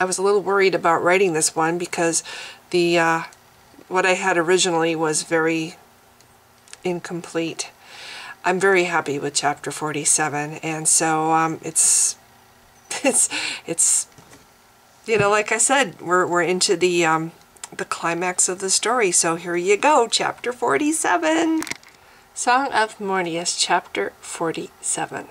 I was a little worried about writing this one because the what I had originally was very incomplete. I'm very happy with chapter 47, and so it's you know, like I said, we're into the climax of the story. So here you go, chapter 47. Song of Mornius, chapter 47.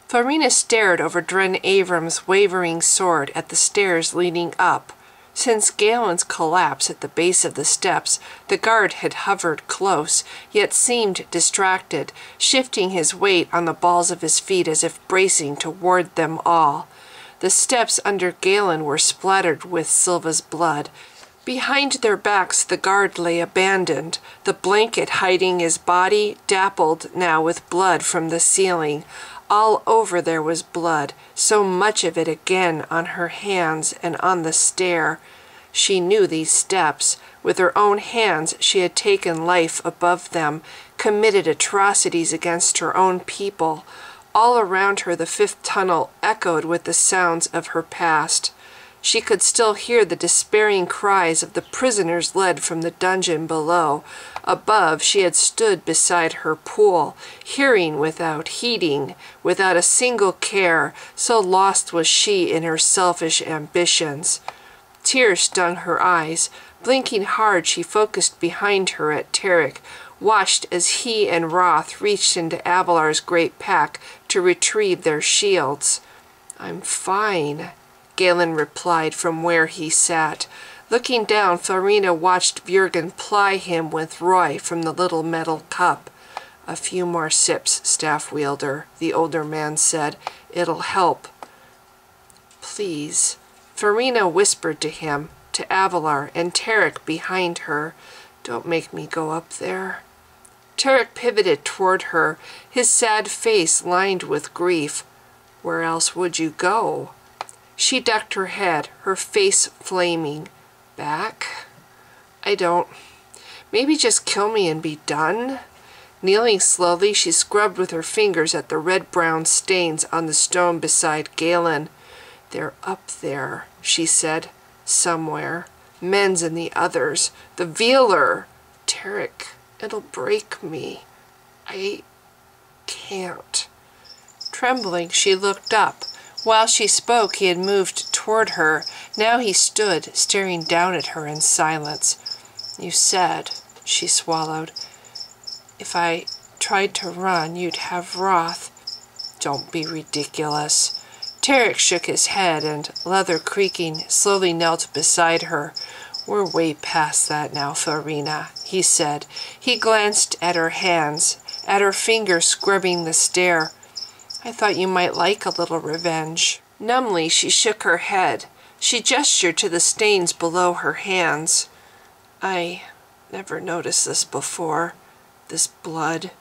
Florina stared over Dren Avram's wavering sword at the stairs leading up. Since Galen's collapse at the base of the steps, the guard had hovered close, yet seemed distracted, shifting his weight on the balls of his feet as if bracing to ward them all. The steps under Galen were splattered with Silva's blood. Behind their backs the guard lay abandoned, the blanket hiding his body, dappled now with blood from the ceiling. All over there was blood, so much of it again on her hands and on the stair. She knew these steps. With her own hands she had taken life above them, committed atrocities against her own people. All around her the fifth tunnel echoed with the sounds of her past. She could still hear the despairing cries of the prisoners led from the dungeon below. Above, she had stood beside her pool, hearing without heeding, without a single care, so lost was she in her selfish ambitions. Tears stung her eyes. Blinking hard, she focused behind her at Tarek, watched as he and Roth reached into Avalar's great pack to retrieve their shields. "I'm fine," Galen replied from where he sat. Looking down, Florina watched Vurgen ply him with Roy from the little metal cup. "A few more sips, staff wielder," the older man said. "It'll help." "Please." Florina whispered to him, to Avalar and Tarek behind her. "Don't make me go up there." Tarek pivoted toward her, his sad face lined with grief. "Where else would you go?" She ducked her head, her face flaming. "Back? I don't. Maybe just kill me and be done?" Kneeling slowly, she scrubbed with her fingers at the red-brown stains on the stone beside Galen. "They're up there," she said. "Somewhere. Men's and the others. The Vealer. Tarek, it'll break me. I can't." Trembling, she looked up. While she spoke, he had moved toward her. Now he stood, staring down at her in silence. "You said," she swallowed, "if I tried to run, you'd have Roth." "Don't be ridiculous." Tarek shook his head and, leather creaking, slowly knelt beside her. "We're way past that now, Florina," he said. He glanced at her hands, at her fingers scrubbing the stair. "I thought you might like a little revenge." Numbly, she shook her head. She gestured to the stains below her hands. "I never noticed this before. This blood.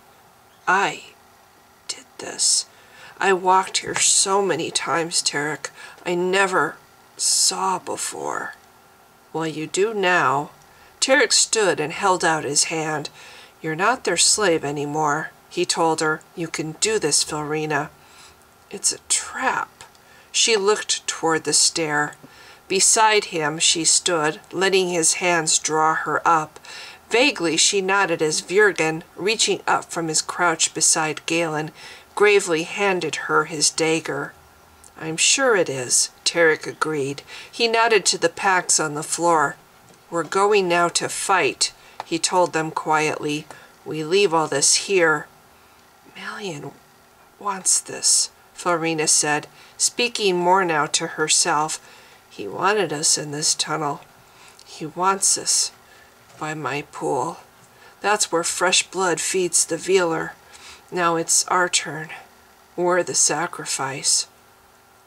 I did this. I walked here so many times, Tarek. I never saw before." "Well, you do now." Tarek stood and held out his hand. "You're not their slave anymore," he told her. "You can do this, Florina." "It's a trap." She looked toward the stair. Beside him she stood, letting his hands draw her up. Vaguely she nodded as Vurgen, reaching up from his crouch beside Galen, gravely handed her his dagger. "I'm sure it is," Tarek agreed. He nodded to the packs on the floor. "We're going now to fight," he told them quietly. "We leave all this here." "Malian wants this," Florina said, speaking more now to herself. "He wanted us in this tunnel. He wants us by my pool. That's where fresh blood feeds the Vealer. Now it's our turn. We're the sacrifice."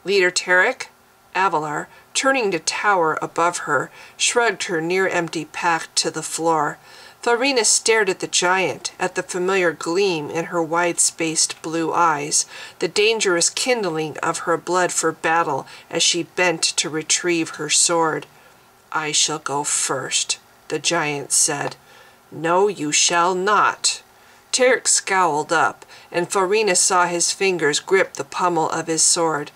"Leader Tarek?" Avalar, turning to tower above her, shrugged her near-empty pack to the floor. Florina stared at the giant, at the familiar gleam in her wide-spaced blue eyes, the dangerous kindling of her blood for battle as she bent to retrieve her sword. "I shall go first," the giant said. "No, you shall not." Tarek scowled up, and Florina saw his fingers grip the pommel of his sword.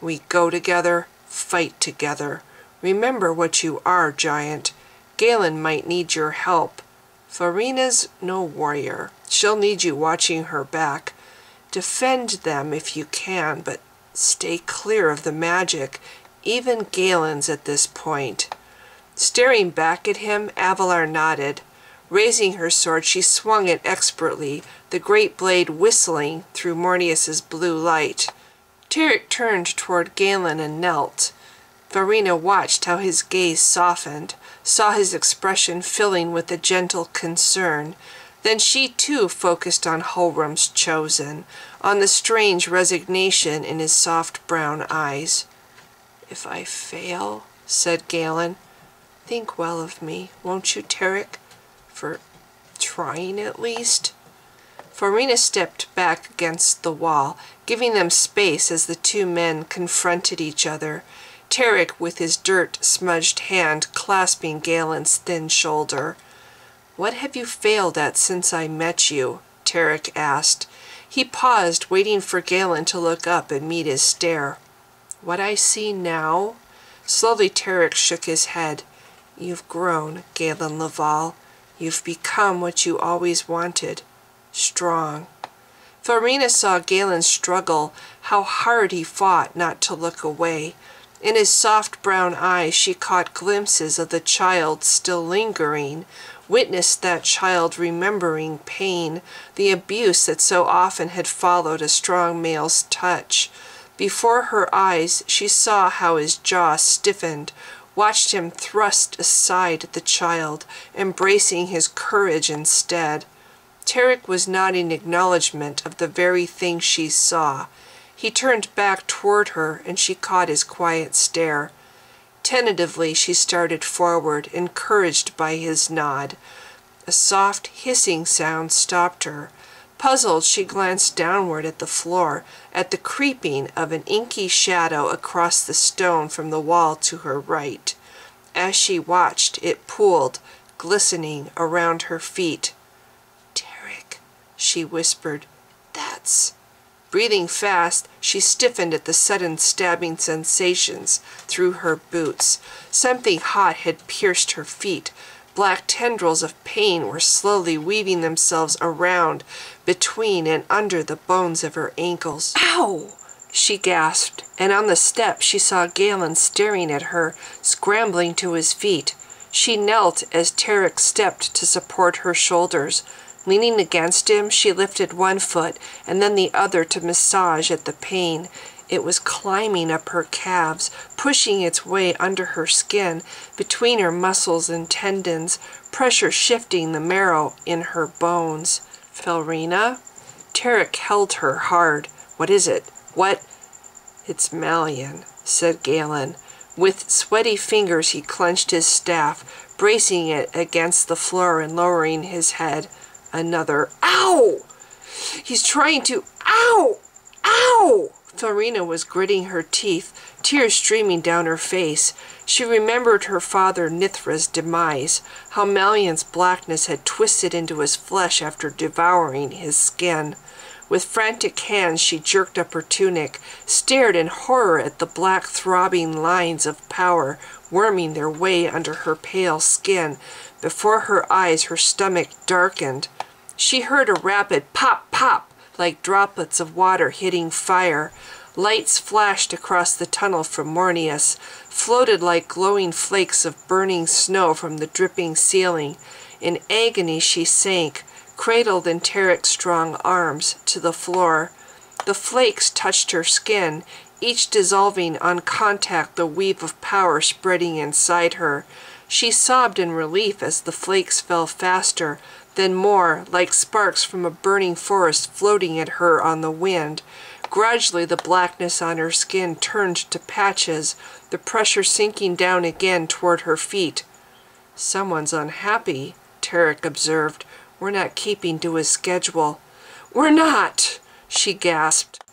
"We go together, Fight together. Remember what you are, giant. Galen might need your help. Farina's no warrior. She'll need you watching her back. Defend them if you can, but stay clear of the magic. Even Galen's at this point." Staring back at him, Avalar nodded. Raising her sword, she swung it expertly, the great blade whistling through Mornius's blue light. Tarek turned toward Galen and knelt. Farina watched how his gaze softened, saw his expression filling with a gentle concern. Then she too focused on Holram's chosen, on the strange resignation in his soft brown eyes. "If I fail," said Galen, "think well of me, won't you, Tarek? For trying at least." Farina stepped back against the wall, giving them space as the two men confronted each other. Tarek with his dirt-smudged hand clasping Galen's thin shoulder. "What have you failed at since I met you?" Tarek asked. He paused, waiting for Galen to look up and meet his stare. "What I see now?" Slowly Tarek shook his head. "You've grown, Galen Laval. You've become what you always wanted. Strong." Farina saw Galen struggle, how hard he fought not to look away. In his soft brown eyes she caught glimpses of the child still lingering, witnessed that child remembering pain, the abuse that so often had followed a strong male's touch. Before her eyes she saw how his jaw stiffened, watched him thrust aside the child, embracing his courage instead. Tarek was nodding acknowledgment of the very thing she saw. He turned back toward her, and she caught his quiet stare. Tentatively she started forward, encouraged by his nod. A soft hissing sound stopped her. Puzzled, she glanced downward at the floor, at the creeping of an inky shadow across the stone from the wall to her right. As she watched, it pooled, glistening around her feet. "Tarek," she whispered, "that's..." Breathing fast, she stiffened at the sudden stabbing sensations through her boots. Something hot had pierced her feet. Black tendrils of pain were slowly weaving themselves around, between and under the bones of her ankles. "Ow!" she gasped, and on the step she saw Galen staring at her, scrambling to his feet. She knelt as Tarek stepped to support her shoulders. Leaning against him, she lifted one foot and then the other to massage at the pain. It was climbing up her calves, pushing its way under her skin, between her muscles and tendons, pressure shifting the marrow in her bones. "Farina?" Tarek held her hard. "What is it? What?" "It's Malian," said Galen. With sweaty fingers he clenched his staff, bracing it against the floor and lowering his head. Another "Ow!" "He's trying to... Ow! Ow!" Farina was gritting her teeth, tears streaming down her face. She remembered her father Nithra's demise, how Malian's blackness had twisted into his flesh after devouring his skin. With frantic hands she jerked up her tunic, stared in horror at the black throbbing lines of power worming their way under her pale skin. Before her eyes her stomach darkened. She heard a rapid pop-pop, like droplets of water hitting fire. Lights flashed across the tunnel from Mornius, floated like glowing flakes of burning snow from the dripping ceiling. In agony she sank, cradled in Tarek's strong arms, to the floor. The flakes touched her skin, each dissolving on contact, the weave of power spreading inside her. She sobbed in relief as the flakes fell faster, then more, like sparks from a burning forest floating at her on the wind. Gradually the blackness on her skin turned to patches, the pressure sinking down again toward her feet. "Someone's unhappy," Tarek observed. "We're not keeping to his schedule." "We're not!" she gasped.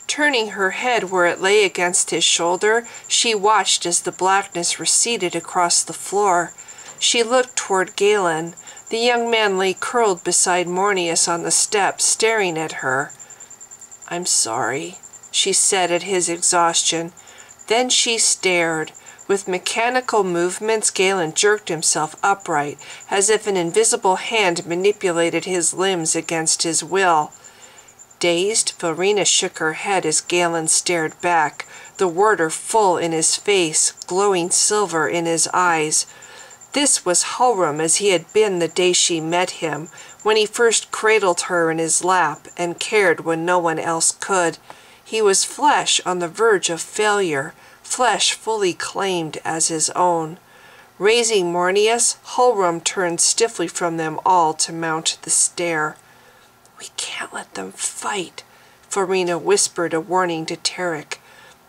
Turning her head where it lay against his shoulder, she watched as the blackness receded across the floor. She looked toward Galen. The young man lay curled beside Mornius on the step, staring at her. "I'm sorry," she said at his exhaustion. Then she stared. With mechanical movements, Galen jerked himself upright, as if an invisible hand manipulated his limbs against his will. Dazed, Florina shook her head as Galen stared back, the warder full in his face, glowing silver in his eyes. This was Halram as he had been the day she met him, when he first cradled her in his lap and cared when no one else could. He was flesh on the verge of failure, flesh fully claimed as his own. Raising Mornius, Halram turned stiffly from them all to mount the stair. "We can't let them fight," Florina whispered a warning to Tarek.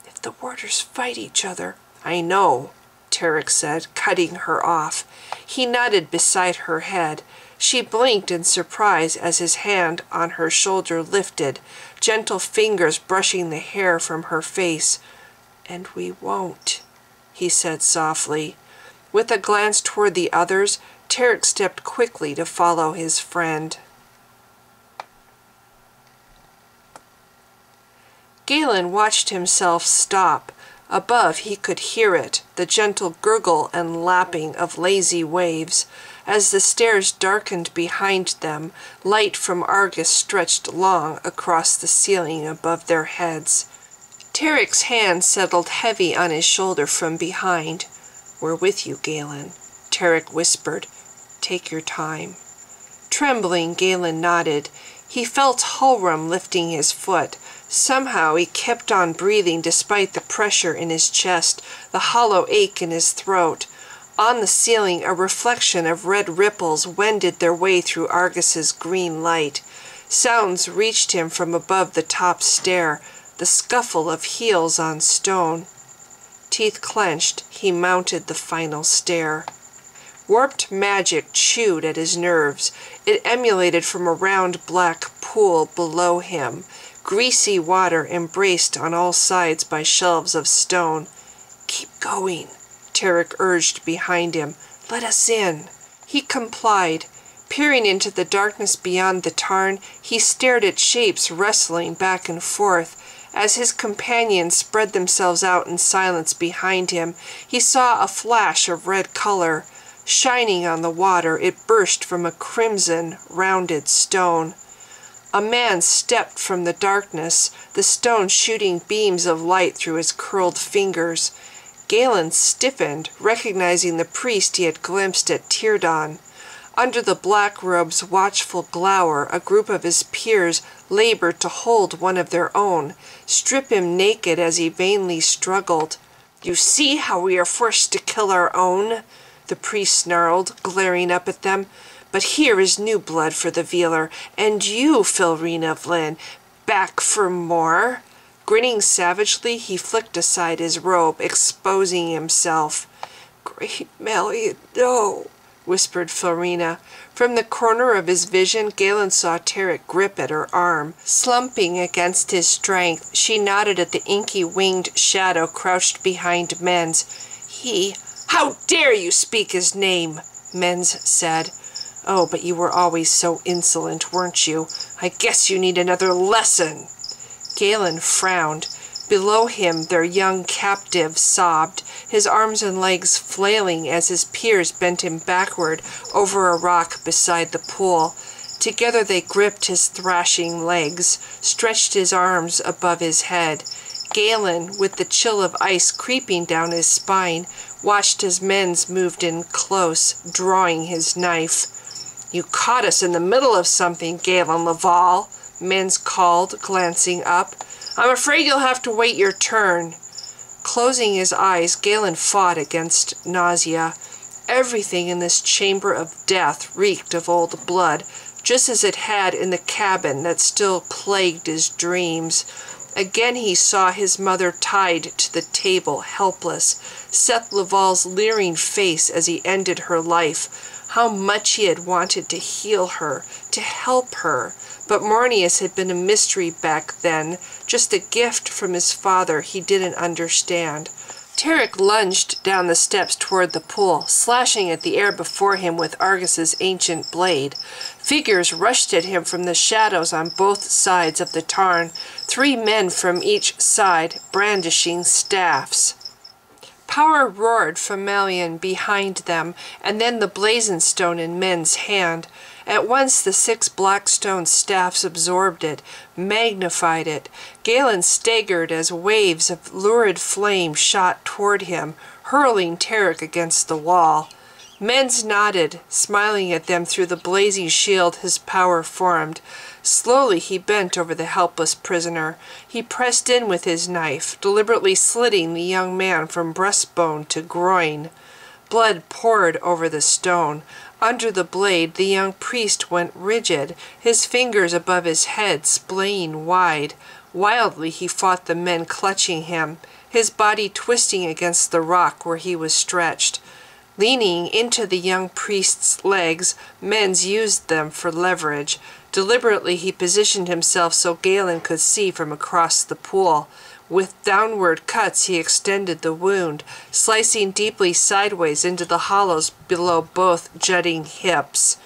"If the warders fight each other—" "I know," Tarek said, cutting her off. He nodded beside her head. She blinked in surprise as his hand on her shoulder lifted, gentle fingers brushing the hair from her face. "And we won't," he said softly. With a glance toward the others, Tarek stepped quickly to follow his friend. Galen watched himself stop. Above he could hear it, the gentle gurgle and lapping of lazy waves. As the stairs darkened behind them, light from Argus stretched long across the ceiling above their heads. Tarek's hand settled heavy on his shoulder from behind. "We're with you, Galen," Tarek whispered. "Take your time." Trembling, Galen nodded. He felt Halram lifting his foot. Somehow he kept on breathing despite the pressure in his chest, the hollow ache in his throat. On the ceiling, a reflection of red ripples wended their way through Argus's green light. Sounds reached him from above the top stair, the scuffle of heels on stone. Teeth clenched, he mounted the final stair. Warped magic chewed at his nerves. It emanated from a round black pool below him, greasy water embraced on all sides by shelves of stone. "Keep going," Tarek urged behind him. "Let us in." He complied. Peering into the darkness beyond the tarn, he stared at shapes wrestling back and forth. As his companions spread themselves out in silence behind him, he saw a flash of red color. Shining on the water, it burst from a crimson, rounded stone. A man stepped from the darkness, the stone shooting beams of light through his curled fingers. Galen stiffened, recognizing the priest he had glimpsed at Tirdan. Under the black robe's watchful glower, a group of his peers labored to hold one of their own, strip him naked as he vainly struggled. "You see how we are forced to kill our own?" the priest snarled, glaring up at them. "But here is new blood for the Vealer, and you, Florina Flynn, back for more?" Grinning savagely, he flicked aside his robe, exposing himself. "Great Melian, no," whispered Florina. From the corner of his vision, Galen saw Tarek grip at her arm. Slumping against his strength, she nodded at the inky winged shadow crouched behind Men's. "How dare you speak his name?" Men's said. "Oh, but you were always so insolent, weren't you? I guess you need another lesson." Galen frowned. Below him, their young captive sobbed, his arms and legs flailing as his peers bent him backward over a rock beside the pool. Together they gripped his thrashing legs, stretched his arms above his head. Galen, with the chill of ice creeping down his spine, watched as Men's moved in close, drawing his knife. "You caught us in the middle of something, Galen Laval," Men's called, glancing up. "I'm afraid you'll have to wait your turn." Closing his eyes, Galen fought against nausea. Everything in this chamber of death reeked of old blood, just as it had in the cabin that still plagued his dreams. Again he saw his mother tied to the table, helpless. Seth Laval's leering face as he ended her life. How much he had wanted to heal her, to help her. But Mornius had been a mystery back then, just a gift from his father he didn't understand. Tarek lunged down the steps toward the pool, slashing at the air before him with Argus's ancient blade. Figures rushed at him from the shadows on both sides of the tarn, 3 men from each side, brandishing staffs. Power roared from Malian behind them, and then the blazon stone in men's hand. At once the 6 black stone staffs absorbed it, magnified it. Galen staggered as waves of lurid flame shot toward him, hurling Tarek against the wall. Men's nodded, smiling at them through the blazing shield his power formed. Slowly he bent over the helpless prisoner. He pressed in with his knife, deliberately slitting the young man from breastbone to groin. Blood poured over the stone. Under the blade, the young priest went rigid, his fingers above his head splaying wide. Wildly he fought the men clutching him, his body twisting against the rock where he was stretched. Leaning into the young priest's legs, men used them for leverage. Deliberately he positioned himself so Galen could see from across the pool. With downward cuts he extended the wound, slicing deeply sideways into the hollows below both jutting hips.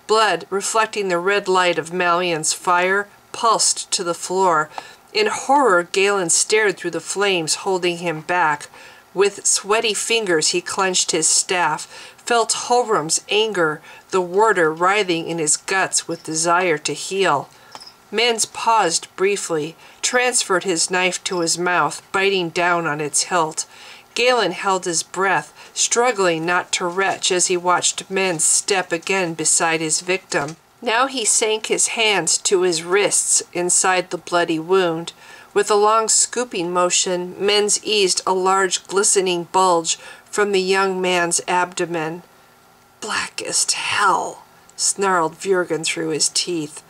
Blood, reflecting the red light of Malian's fire, pulsed to the floor. In horror Galen stared through the flames, holding him back. With sweaty fingers he clenched his staff, felt Holram's anger, the warder writhing in his guts with desire to heal. Mens paused briefly, transferred his knife to his mouth, biting down on its hilt. Galen held his breath, struggling not to retch as he watched Mens step again beside his victim. Now he sank his hands to his wrists inside the bloody wound. With a long scooping motion, Mens eased a large glistening bulge from the young man's abdomen. "Blackest hell," snarled Vurgen through his teeth.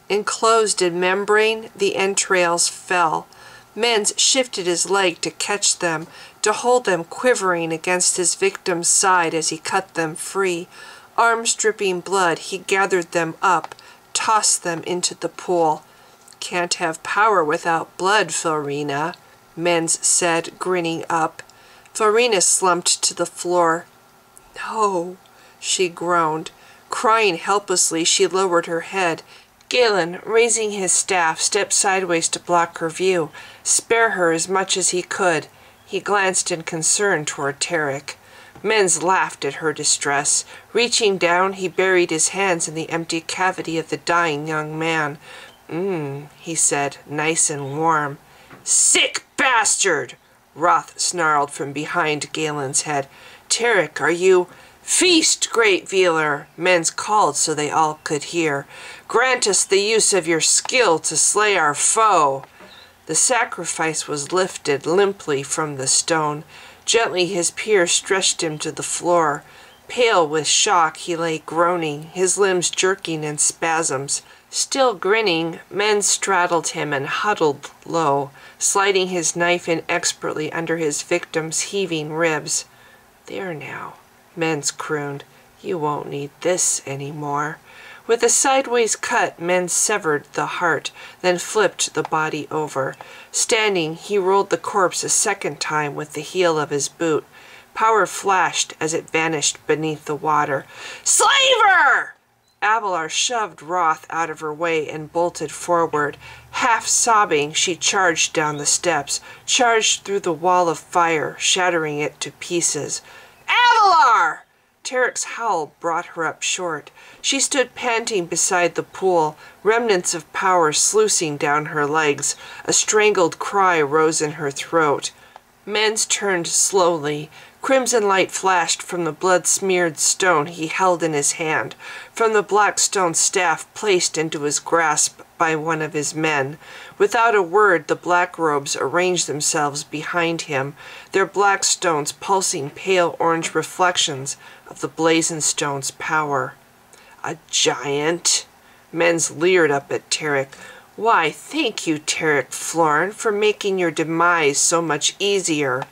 Enclosed in membrane, the entrails fell. Mens shifted his leg to catch them, to hold them quivering against his victim's side as he cut them free. Arms dripping blood, he gathered them up, tossed them into the pool. "Can't have power without blood, Florina," Mens said, grinning up. Florina slumped to the floor. "No," she groaned. Crying helplessly, she lowered her head. Galen, raising his staff, stepped sideways to block her view, spare her as much as he could. He glanced in concern toward Tarek. Mens laughed at her distress. Reaching down, he buried his hands in the empty cavity of the dying young man. He said, nice and warm. "Sick bastard!" Roth snarled from behind Galen's head. "Tarek, are you—" "Feast, great Vealer," Mens called so they all could hear. "Grant us the use of your skill to slay our foe." The sacrifice was lifted limply from the stone. Gently his peer stretched him to the floor. Pale with shock, he lay groaning, his limbs jerking in spasms. Still grinning, Mens straddled him and huddled low, sliding his knife inexpertly under his victim's heaving ribs. "There now," Mens crooned. "You won't need this anymore." With a sideways cut, Mens severed the heart, then flipped the body over. Standing, he rolled the corpse a second time with the heel of his boot. Power flashed as it vanished beneath the water. "Slaver!" Avalar shoved Roth out of her way and bolted forward. Half sobbing, she charged down the steps, charged through the wall of fire, shattering it to pieces. "Avalar!" Tarek's howl brought her up short. She stood panting beside the pool, remnants of power sluicing down her legs. A strangled cry rose in her throat. Mens turned slowly. Crimson light flashed from the blood-smeared stone he held in his hand, from the black stone staff placed into his grasp by one of his men. Without a word, the black robes arranged themselves behind him, their black stones pulsing pale orange reflections of the blazon stone's power. "A giant?" Mens leered up at Tarek. "Why, thank you, Tarek Florin, for making your demise so much easier."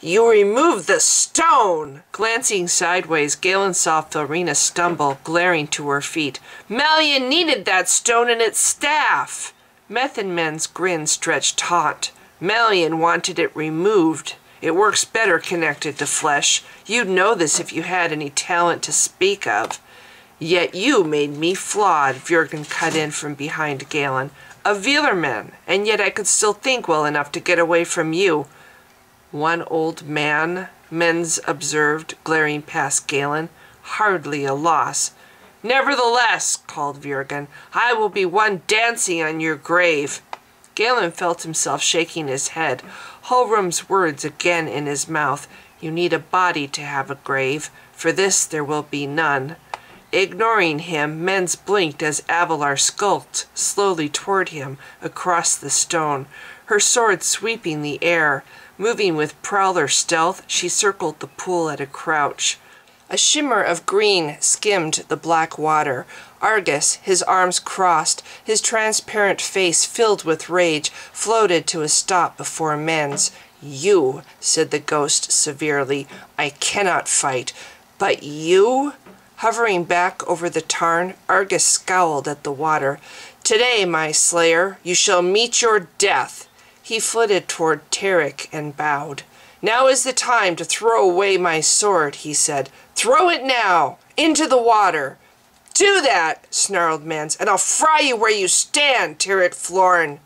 "You removed the stone!" Glancing sideways, Galen saw Florina stumble, glaring to her feet. "Malian needed that stone and its staff!" Meth and Men's grin stretched taut. "Malian wanted it removed. It works better connected to flesh. You'd know this if you had any talent to speak of. Yet you made me flawed, Vurgen cut in from behind Galen. A Wielerman, and yet I could still think well enough to get away from you. One old man, Menz observed, glaring past Galen. Hardly a loss. Nevertheless, called Vurgen, I will be one dancing on your grave. Galen felt himself shaking his head, Hallrum's words again in his mouth. You need a body to have a grave. For this there will be none. Ignoring him, Menz blinked as Avalar skulked slowly toward him across the stone, her sword sweeping the air. Moving with prowler stealth, she circled the pool at a crouch. A shimmer of green skimmed the black water. Argus, his arms crossed, his transparent face filled with rage, floated to a stop before Menz. You, said the ghost severely, I cannot fight. But you? Hovering back over the tarn, Argus scowled at the water. Today, my slayer, you shall meet your death. He flitted toward Tarek and bowed. Now is the time to throw away my sword, he said. Throw it now, into the water. Do that, snarled Menz, and I'll fry you where you stand, Tarek Florin.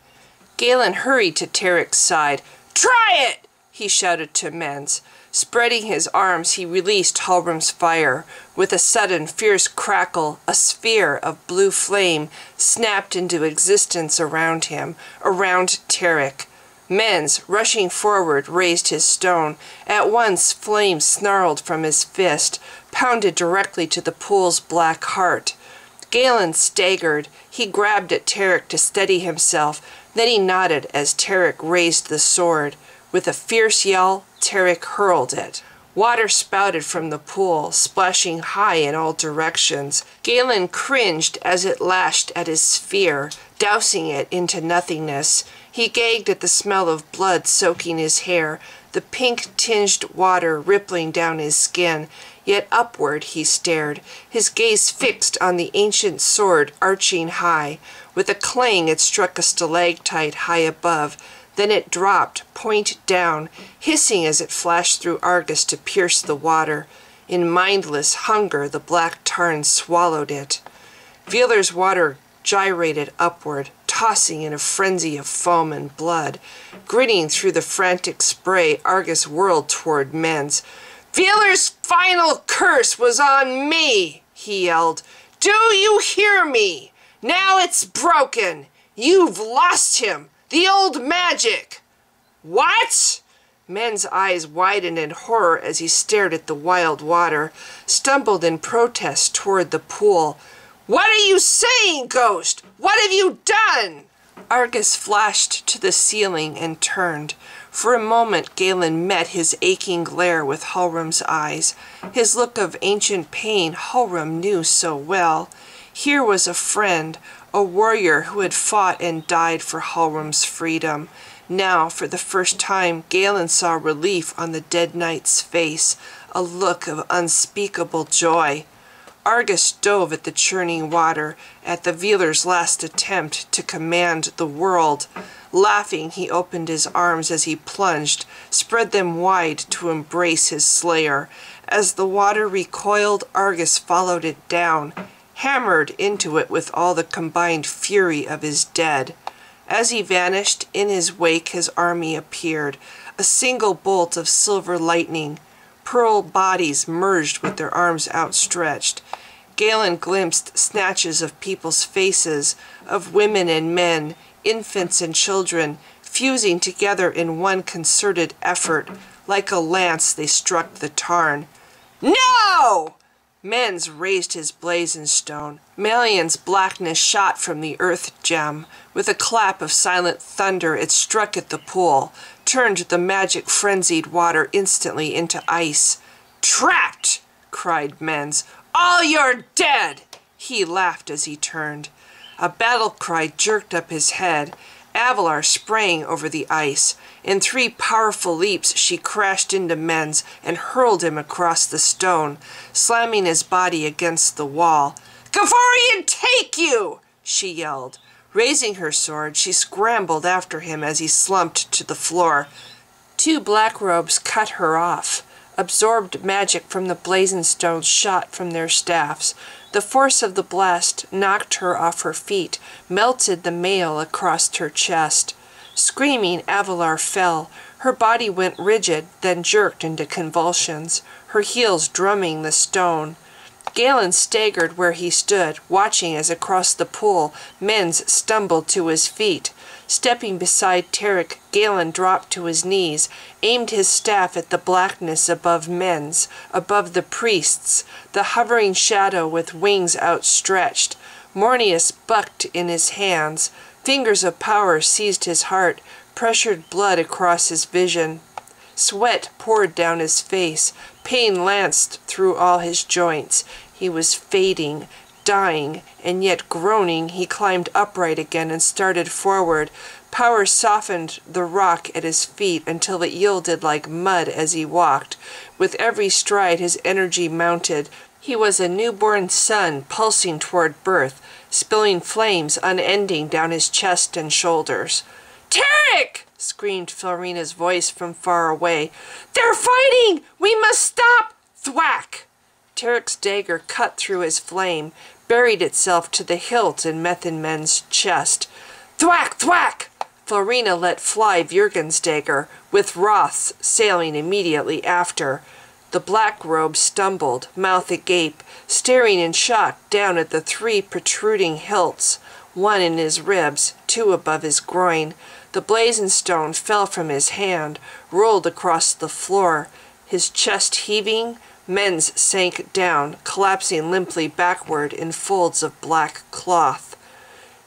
Galen hurried to Tarek's side. Try it, he shouted to Menz. Spreading his arms, he released Hallrum's fire. With a sudden fierce crackle, a sphere of blue flame snapped into existence around him, around Tarek. Menz, rushing forward, raised his stone. At once flame snarled from his fist, pounded directly to the pool's black heart. Galen staggered. He grabbed at Tarek to steady himself. Then he nodded as Tarek raised the sword. With a fierce yell, Tarek hurled it. Water spouted from the pool, splashing high in all directions. Galen cringed as it lashed at his sphere, dousing it into nothingness. He gagged at the smell of blood soaking his hair, the pink-tinged water rippling down his skin. Yet upward he stared, his gaze fixed on the ancient sword arching high. With a clang it struck a stalactite high above. Then it dropped, point down, hissing as it flashed through Argus to pierce the water. In mindless hunger, the black tarn swallowed it. Wheeler's water gyrated upward, tossing in a frenzy of foam and blood. Grinning through the frantic spray, Argus whirled toward Menz. Wheeler's final curse was on me, he yelled. Do you hear me? Now it's broken. You've lost him. The old magic! What? Men's eyes widened in horror as he stared at the wild water, stumbled in protest toward the pool. What are you saying, Ghost? What have you done? Argus flashed to the ceiling and turned. For a moment Galen met his aching glare with Hallrum's eyes. His look of ancient pain Hallrum knew so well. Here was a friend, a warrior who had fought and died for Hallrum's freedom. Now, for the first time, Galen saw relief on the dead knight's face, a look of unspeakable joy. Argus dove at the churning water, at the Wheeler's last attempt to command the world. Laughing, he opened his arms as he plunged, spread them wide to embrace his slayer. As the water recoiled, Argus followed it down, hammered into it with all the combined fury of his dead. As he vanished, in his wake his army appeared, a single bolt of silver lightning. Pearl bodies merged with their arms outstretched. Galen glimpsed snatches of people's faces, of women and men, infants and children, fusing together in one concerted effort. Like a lance they struck the tarn. No! Menz raised his blazing stone. Malion's blackness shot from the earth gem. With a clap of silent thunder it struck at the pool, turned the magic frenzied water instantly into ice. Trapped! Cried Menz. All you're dead! He laughed as he turned. A battle cry jerked up his head. Avalar sprang over the ice. In 3 powerful leaps she crashed into Menz and hurled him across the stone, slamming his body against the wall. Gavorian, take you! She yelled. Raising her sword, she scrambled after him as he slumped to the floor. 2 black robes cut her off, absorbed magic from the blazing stones shot from their staffs. The force of the blast knocked her off her feet, melted the mail across her chest. Screaming, Avalar fell. Her body went rigid, then jerked into convulsions, her heels drumming the stone. Galen staggered where he stood, watching as across the pool Menz stumbled to his feet. Stepping beside Tarek, Galen dropped to his knees, aimed his staff at the blackness above Menz, above the priests, the hovering shadow with wings outstretched. Mornius bucked in his hands. Fingers of power seized his heart, pressured blood across his vision. Sweat poured down his face. Pain lanced through all his joints. He was fading, dying, and yet groaning. He climbed upright again and started forward. Power softened the rock at his feet until it yielded like mud as he walked. With every stride his energy mounted. He was a newborn sun pulsing toward birth, spilling flames unending down his chest and shoulders. "Tarek!" screamed Florina's voice from far away. "They're fighting! We must stop!" Thwack! Tarek's dagger cut through his flame, buried itself to the hilt in Methenmen's chest. Thwack! Thwack! Florina let fly Vurgen's dagger, with Roth's sailing immediately after. The black robe stumbled, mouth agape, staring in shock down at the 3 protruding hilts, 1 in his ribs, 2 above his groin. The blazing stone fell from his hand, rolled across the floor. His chest heaving, Menz sank down, collapsing limply backward in folds of black cloth.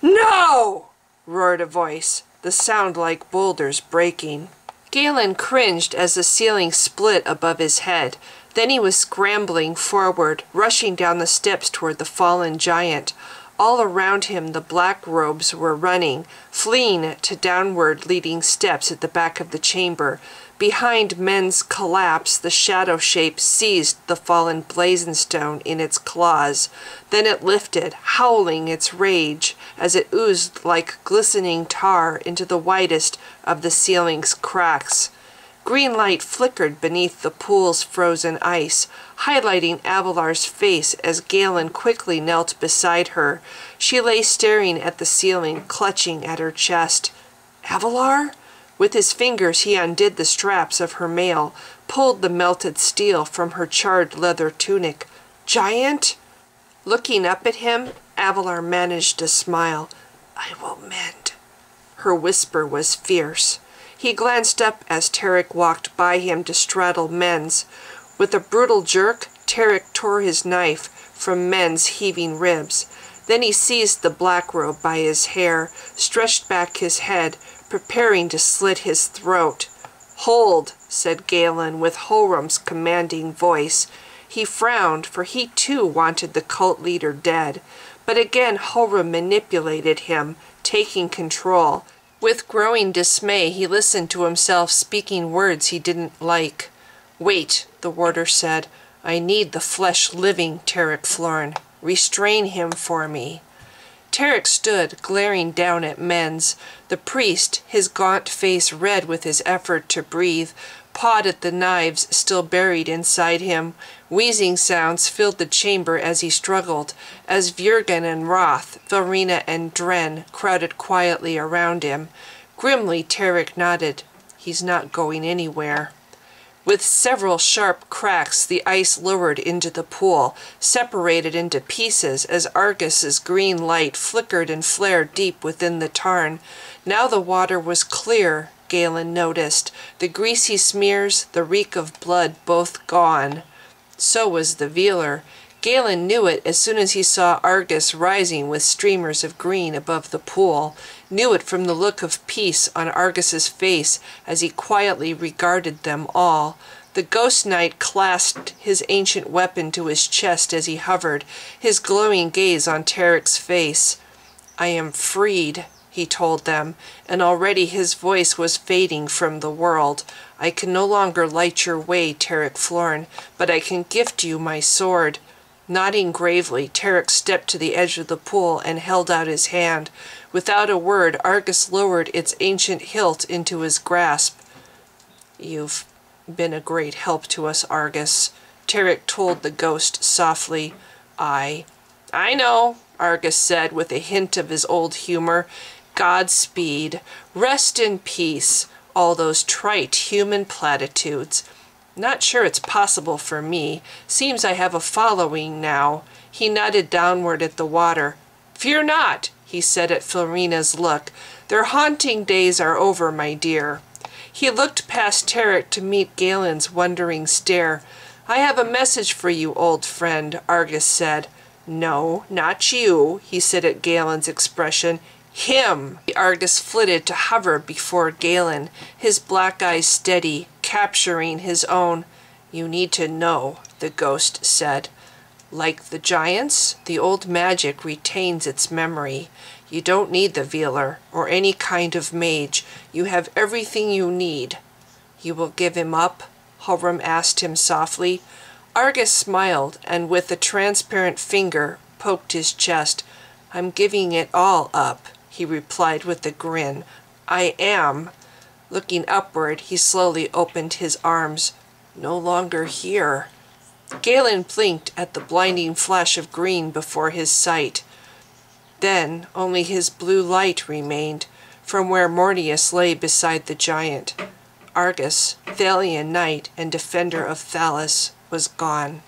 "No!" roared a voice, the sound like boulders breaking. Galen cringed as the ceiling split above his head. Then he was scrambling forward, rushing down the steps toward the fallen giant. All around him the black robes were running, fleeing to downward leading steps at the back of the chamber. Behind Men's collapse, the shadow shape seized the fallen blazonstone in its claws. Then it lifted, howling its rage, as it oozed like glistening tar into the widest of the ceiling's cracks. Green light flickered beneath the pool's frozen ice, highlighting Avalar's face as Galen quickly knelt beside her. She lay staring at the ceiling, clutching at her chest. "Avalar?" With his fingers he undid the straps of her mail, pulled the melted steel from her charred leather tunic. "Giant?" Looking up at him, Avalar managed a smile. "I will mend." Her whisper was fierce. He glanced up as Tarek walked by him to straddle Menz. With a brutal jerk, Tarek tore his knife from Men's heaving ribs. Then he seized the black robe by his hair, stretched back his head, preparing to slit his throat. "Hold," said Galen with Horum's commanding voice. He frowned, for he too wanted the cult leader dead. But again Horum manipulated him, taking control. With growing dismay, he listened to himself speaking words he didn't like. "Wait," the warder said. "I need the flesh living, Tarek Florin. Restrain him for me." Tarek stood, glaring down at Menz. The priest, his gaunt face red with his effort to breathe, pawed at the knives still buried inside him. Wheezing sounds filled the chamber as he struggled, as Vurgen and Roth, Florina and Dren crowded quietly around him. Grimly, Tarek nodded. "He's not going anywhere." With several sharp cracks, the ice lowered into the pool, separated into pieces as Argus's green light flickered and flared deep within the tarn. Now the water was clear, Galen noticed, the greasy smears, the reek of blood both gone. So was the Vealer. Galen knew it as soon as he saw Argus rising with streamers of green above the pool, knew it from the look of peace on Argus's face as he quietly regarded them all. The ghost knight clasped his ancient weapon to his chest as he hovered, his glowing gaze on Tarek's face. "I am freed," he told them, and already his voice was fading from the world. "I can no longer light your way, Tarek Florin, but I can gift you my sword." Nodding gravely, Tarek stepped to the edge of the pool and held out his hand. Without a word, Argus lowered its ancient hilt into his grasp. You've been a great help to us, Argus, Tarek told the ghost softly. I know, Argus said with a hint of his old humor. Godspeed. Rest in peace. All those trite human platitudes. Not sure it's possible for me. Seems I have a following now. He nodded downward at the water. Fear not, he said at Florina's look. Their haunting days are over, my dear. He looked past Tarek to meet Galen's wondering stare. I have a message for you, old friend, Argus said. No, not you, he said at Galen's expression. Him! Argus flitted to hover before Galen, his black eyes steady, capturing his own. You need to know, the ghost said. Like the giants, the old magic retains its memory. You don't need the Veeler, or any kind of mage. You have everything you need. You will give him up? Horam asked him softly. Argus smiled, and with a transparent finger poked his chest. I'm giving it all up, he replied with a grin. I am. Looking upward, he slowly opened his arms. No longer here. Galen blinked at the blinding flash of green before his sight. Then only his blue light remained, from where Mornius lay beside the giant. Argus, Thalian knight and defender of Thalos, was gone.